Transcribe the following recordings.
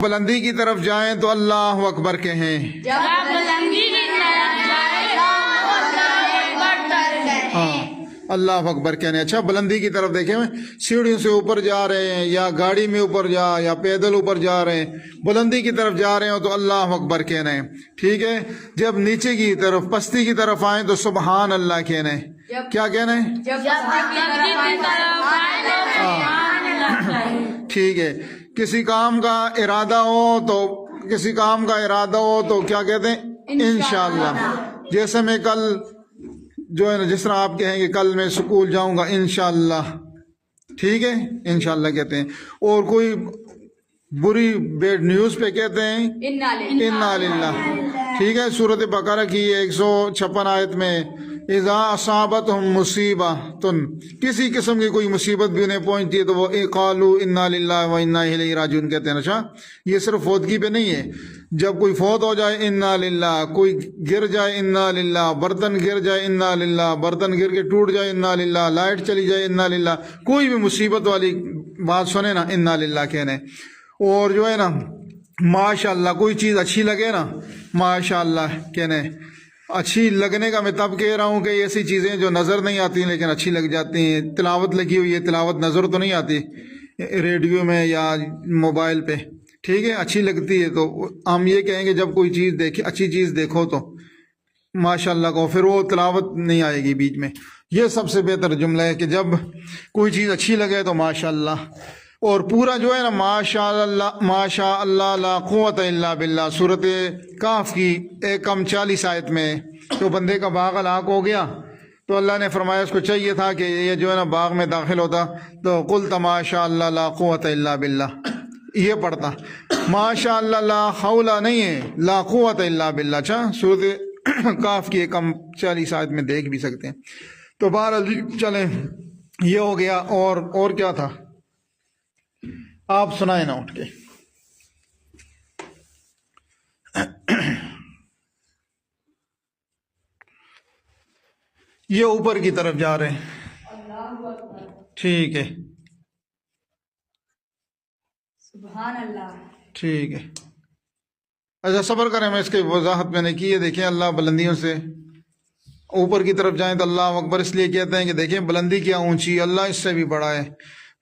بلندی کی طرف جائیں تو اللہ اکبر کہیں، جب آپ بلندی کی طرف جائیں تو اللہ اکبر کہیں۔ ہاں اللہ اکبر کہنے۔ اچھا بلندی کی طرف دیکھیں، سیڑھیوں سے اوپر جا رہے ہیں یا گاڑی میں اوپر یا پیدل اوپر جا رہے ہیں، بلندی کی طرف جا رہے ہو تو اللہ اکبر کہنا ہے، ٹھیک ہے۔ جب نیچے کی طرف پستی کی طرف آئیں تو سبحان اللہ کہنا ہے۔ کیا کہنا ہے؟ جب بلندی کی طرف آئیں تو سبحان اللہ کہیں۔ ٹھیک ہے۔ کسی کام کا ارادہ ہو تو کیا کہتے ہیں؟ انشاءاللہ۔ جیسے میں کل جو ہے نا، جس طرح آپ کہیں گے کل میں سکول جاؤں گا انشاءاللہ، ٹھیک ہے، انشاءاللہ کہتے ہیں۔ اور کوئی بری بیڈ نیوز پہ کہتے ہیں انا للہ، ٹھیک ہے۔ سورۃ بقرہ کی 156 آیت میں اذا اصابتہم مصیبۃ، کسی قسم کی کوئی مصیبت بھی انہیں پہنچتی ہے تو وہ قالوا انا للہ و انا الیہ راجعون کہتے ہیں۔ اچھا یہ صرف فوتگی پہ نہیں ہے، جب کوئی فوت ہو جائے انا للہ، کوئی گر جائے انا للہ، برتن گر جائے انا للہ، برتن گر کے ٹوٹ جائے انا للہ، لائٹ چلی جائے انا للہ، کوئی بھی مصیبت والی بات سنے نا انا للہ کہنے۔ اور جو ہے نا ماشاء اللہ، کوئی چیز اچھی لگے نا ماشاء اللہ کہنے۔ اچھی لگنے کا میں تب کہہ رہا ہوں کہ ایسی چیزیں جو نظر نہیں آتی لیکن اچھی لگ جاتی ہیں۔ تلاوت لگی ہوئی ہے، تلاوت نظر تو نہیں آتی ریڈیو میں یا موبائل پہ، ٹھیک ہے، اچھی لگتی ہے تو ہم یہ کہیں گے جب کوئی چیز دیکھے، اچھی چیز دیکھو تو ماشاء اللہ کو، پھر وہ تلاوت نہیں آئے گی بیچ میں۔ یہ سب سے بہتر جملہ ہے کہ جب کوئی چیز اچھی لگے تو ماشاء اللہ۔ اور پورا جو ہے نا ماشاء اللہ لا قوت الا باللہ، سورۃ کہف کی 1:40 آیت میں جو بندے کا باغ ہلاک ہو گیا تو اللہ نے فرمایا اس کو چاہیے تھا کہ یہ جو ہے نا باغ میں داخل ہوتا تو قلت ماشاء اللہ لا قوت الا باللہ، یہ پڑھتا۔ ماشاء اللہ لا حول نہیں ہے، لا قوت الا باللہ۔ اچھا سورۃ کہف کی 1:40 آیت میں دیکھ بھی سکتے ہیں۔ تو بہرحال چلیں یہ ہو گیا۔ اور کیا تھا آپ سنائیں نا اٹھ کے۔ یہ اوپر کی طرف جا رہے ہیں، ٹھیک ہے، سبحان اللہ، ٹھیک ہے۔ اچھا صبر کریں، میں اس کی وضاحت میں نے کی ہے۔ دیکھیں اللہ بلندیوں سے اوپر کی طرف جائیں تو اللہ اکبر اس لیے کہتے ہیں کہ دیکھیں بلندی کیا اونچی ہے، اللہ اس سے بھی بڑا ہے۔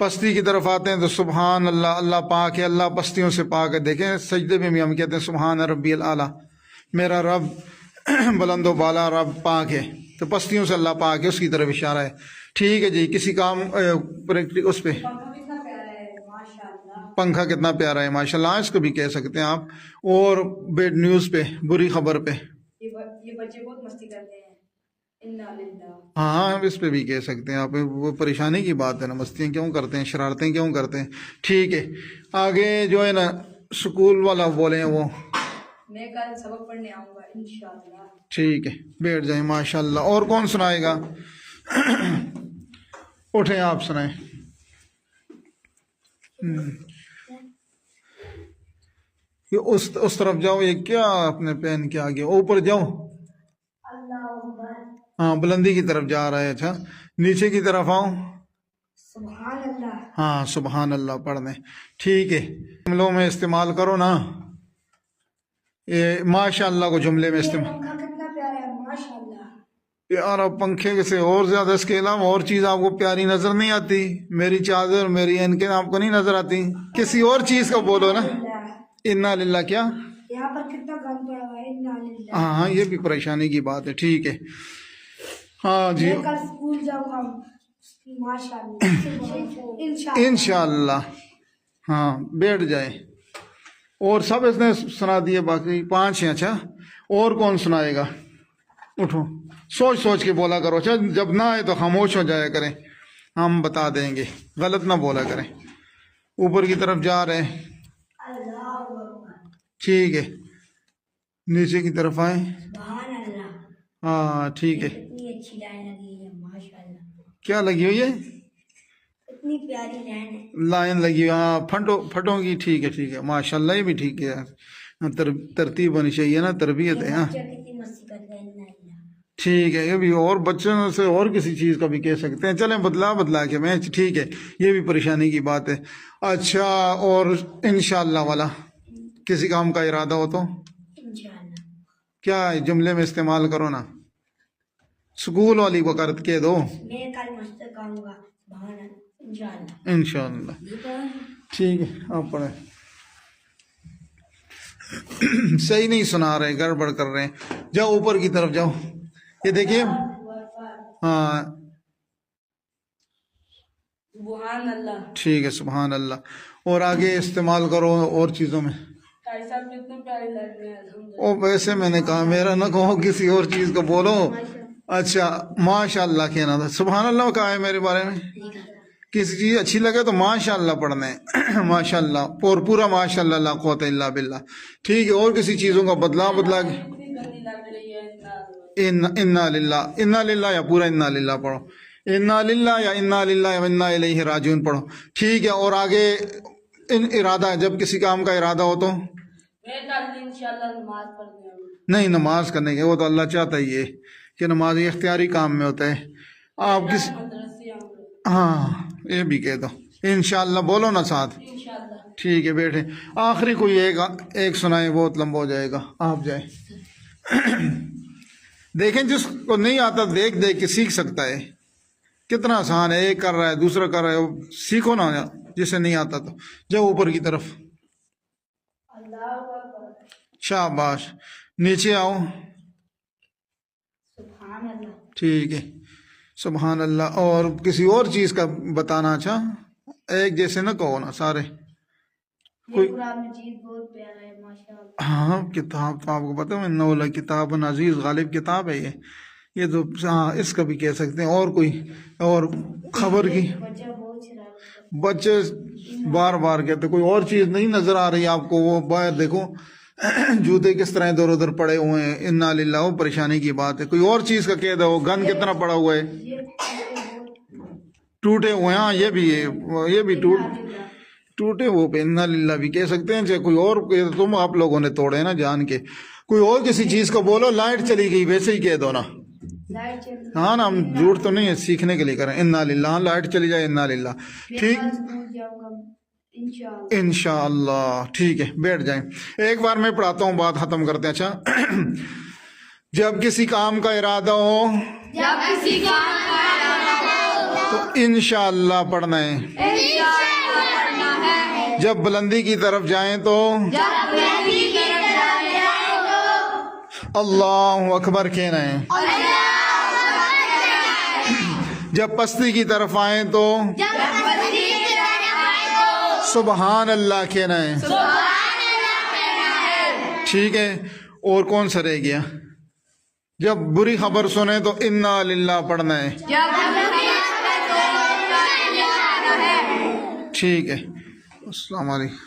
پستی کی طرف آتے ہیں تو سبحان اللہ، اللہ پاک ہے، اللہ پستیوں سے پاک ہے۔ دیکھیں سجدے میں بھی ہم کہتے ہیں سبحان ربی الاعلیٰ، میرا رب بلند و بالا رب پاک ہے، تو پستیوں سے اللہ پاک ہے، اس کی طرف اشارہ ہے، ٹھیک ہے جی۔ کسی کام اس پہ پنکھا کتنا پیارا ہے ماشاء اللہ، اس کو بھی کہہ سکتے ہیں آپ۔ اور بیڈ نیوز پہ، بری خبر پہ، یہ بچے بہت مستی کرتے ہیں، انا للہ۔ ہاں اس پہ بھی کہہ سکتے ہیں آپ، وہ پریشانی کی بات ہے نا، مستیاں کیوں کرتے ہیں، شرارتیں کیوں کرتے ہیں، ٹھیک ہے۔ آگے جو ہے نا سکول والا بولے وہ میں کل سبق پڑھنے آؤں گا انشاءاللہ، ٹھیک ہے، بیٹھ جائیں ماشاء اللہ۔ اور کون سنائے گا؟ اٹھیں آپ سنائیں۔ یہ اس طرف جاؤ، یہ کیا اپنے پین کے آگے اوپر جاؤ، ہاں بلندی کی طرف جا رہا ہے۔ اچھا نیچے کی طرف آؤ، سبحان اللہ، ہاں سبحان اللہ پڑھ دیں، ٹھیک ہے۔ جملوں میں استعمال کرو نا، یہ ماشاء اللہ کو جملے میں استعمال۔ پنکھا کتنا پیارا ہے ماشاء اللہ۔ یار اب پنکھے سے اور زیادہ اس کے علاوہ اور چیز آپ کو پیاری نظر نہیں آتی؟ میری چادر، میری اینکیں آپ کو نہیں نظر آتی؟ کسی اور چیز کو بولو نا۔ انا للہ کیا؟ یہاں پر کتنا گند پڑا ہوا ہے، انا للہ۔ ہاں ہاں یہ بھی پریشانی کی بات ہے، ٹھیک ہے، ہاں جی۔ میں کل اسکول جاؤں گا ماشاء اللہ، انشاءاللہ، ہاں بیٹھ جائے۔ اور سب اس نے سنا دیے، باقی 5 ہیں۔ اچھا اور کون سنائے گا؟ اٹھو، سوچ سوچ کے بولا کرو، اچھا جب نہ آئے تو خاموش ہو جایا کریں، ہم بتا دیں گے، غلط نہ بولا کریں۔ اوپر کی طرف جا رہے ہیں، ٹھیک ہے، نیچے کی طرف آئیں، سبحان اللہ۔ ہاں ٹھیک ہے۔ اتنی اچھی لائن لگی ہے ماشاء اللہ، کیا لگی ہوئی ہے؟ اتنی پیاری لائن ہے، لائن لگی ہوئی، ہاں پھٹوں کی، ٹھیک ہے ٹھیک ہے ماشاء اللہ، یہ بھی ٹھیک ہے، ترتیب ہونی چاہیے نا، تربیت ہے۔ ہاں کتنی مستی کرتے ہیں، انا للہ۔ ٹھیک ہے، یہ بھی اور بچوں سے اور کسی چیز کا بھی کہہ سکتے ہیں، چلیں بدلا کے میچ، ٹھیک ہے، یہ بھی پریشانی کی بات ہے۔ اچھا اور انشاءاللہ والا، کسی کام کا ارادہ ہو تو انشاءاللہ کیا جملے میں استعمال کرو نا، سکول والی کو کر کے دو میں کل مسجد آؤں گا سبحان اللہ انشاءاللہ انشاءاللہ۔ ٹھیک ہے آپ پڑھیں۔ صحیح نہیں سنا رہے، گڑبڑ کر رہے ہیں، جاؤ اوپر کی طرف جاؤ، یہ دیکھیے ہاں سبحان اللہ ٹھیک ہے سبحان اللہ، اور آگے استعمال کرو اور چیزوں میں۔ قاری صاحب کتنے پیارے لگ رہے ہیں الحمدللہ۔ او ویسے میں نے کہا میرا نہ کہو کسی اور چیز کو بولو۔ اچھا ماشاء اللہ کہنا تھا، سبحان اللہ کہا ہے میرے بارے میں، کسی چیز اچھی لگے تو ماشاء اللہ پڑھنا ہے ماشاء اللہ، اور پورا ماشاء اللہ لا قوت الا باللہ۔ ٹھیک ہے، اور کسی چیزوں کا بدلا کے انا للہ، انا للہ یا پورا انا للہ پڑھو، انا للہ یا انا للہ و انا الیہ راجعون پڑھو۔ ٹھیک ہے، اور آگے ارادہ، جب کسی کام کا ارادہ ہو تو میں کل انشاءاللہ نماز پڑھنے آؤں گا۔ نہیں، نماز کرنے کے وہ تو اللہ چاہتا ہی ہے کہ نماز اختیاری کام میں ہوتا ہے۔ آپ کس مدرسے آؤں گا ہاں یہ بھی کہہ دو انشاءاللہ، بولو نا ساتھ۔ انشاءاللہ۔ ٹھیک ہے بیٹھے، آخری کوئی ایک سنائے، بہت لمبا ہو جائے گا، آپ جائیں۔ دیکھیں جس کو نہیں آتا دیکھ دیکھ کے سیکھ سکتا ہے، کتنا آسان ہے، ایک کر رہا ہے دوسرا کر رہا ہے، سیکھو نا جسے نہیں آتا تو جاؤ اوپر کی طرف، اللہ اکبر شاباش، نیچے آؤ، سبحان اللہ۔ ٹھیک ہے سبحان اللہ۔ اور کسی اور چیز کا بتانا، اچھا ایک جیسے نہ کہو نا سارے، یہ قرآن مجید بہت پیارا ہے ماشاءاللہ۔ ہاں کتاب تو آپ کو پتہ ہے انہ لکتاب عزیز، غالب کتاب ہے یہ تو ہاں اس کا بھی کہہ سکتے ہیں۔ اور کوئی اور خبر کی بچہ بہت شرارت بچے بار بار کہتے، کوئی اور چیز نہیں نظر آ رہی آپ کو، وہ باہر دیکھو جوتے کس طرح ادھر ادھر پڑے ہوئے ہیں، انا للہ، وہ پریشانی کی بات ہے۔ کوئی اور چیز کا کہہ دو، گن کتنا پڑا ہوا ہے، ٹوٹے ہوئے ہیں، ہاں یہ بھی ٹوٹے ہوئے پہ انا للہ بھی کہہ سکتے ہیں، چاہے کوئی اور تم آپ لوگوں نے توڑے نا جان کے۔ کوئی اور کسی چیز کو بولو، لائٹ چلی گئی ویسے ہی کہہ دو نا، لائٹ چل رہی ہاں نا، ہم جھوٹ تو نہیں ہے، سیکھنے کے لیے کریں، انا للہ، ہاں لائٹ چلی جائے انا للہ، ٹھیک میں اسکول جاؤں گا انشاءاللہ۔ انشاءاللہ۔ ٹھیک ہے بیٹھ جائیں، ایک بار میں پڑھاتا ہوں، بات ختم کرتے ہیں۔ اچھا جب کسی کام کا ارادہ ہو جب کسی کام کا ارادہ ہو تو انشاءاللہ پڑھنا ہے، انشاءاللہ پڑھنا ہے، جب بلندی کی طرف جائیں تو جب بلندی کی طرف جائیں تو اللہ اکبر کہنا ہے، اللہ اکبر ہے، جب پستی کی طرف آئیں تو جب بلندی کی طرف آئیں تو سبحان اللہ کہنا ہے، سبحان اللہ کہنا ہے۔ ٹھیک ہے، اور کون سا رہ گیا؟ جب بری خبر سنیں تو انا للہ پڑھنا ہے، جب بلندی کی طرف آئیں تو ٹھیک ہے۔ السلام علیکم۔